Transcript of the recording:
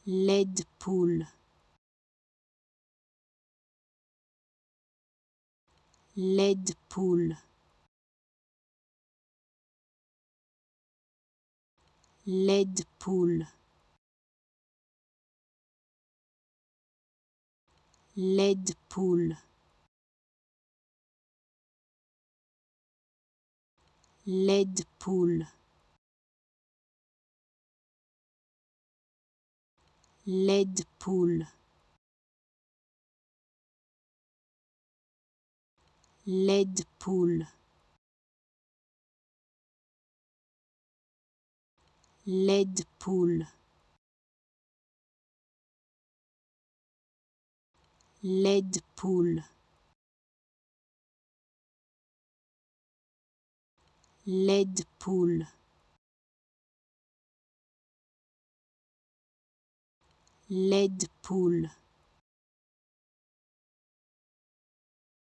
lait de poule, lait de poule, lait de poule, lait de poule, lait de poule, lait de poule, lait de poule, lait de poule, lait de poule, lait de poule, lait de poule.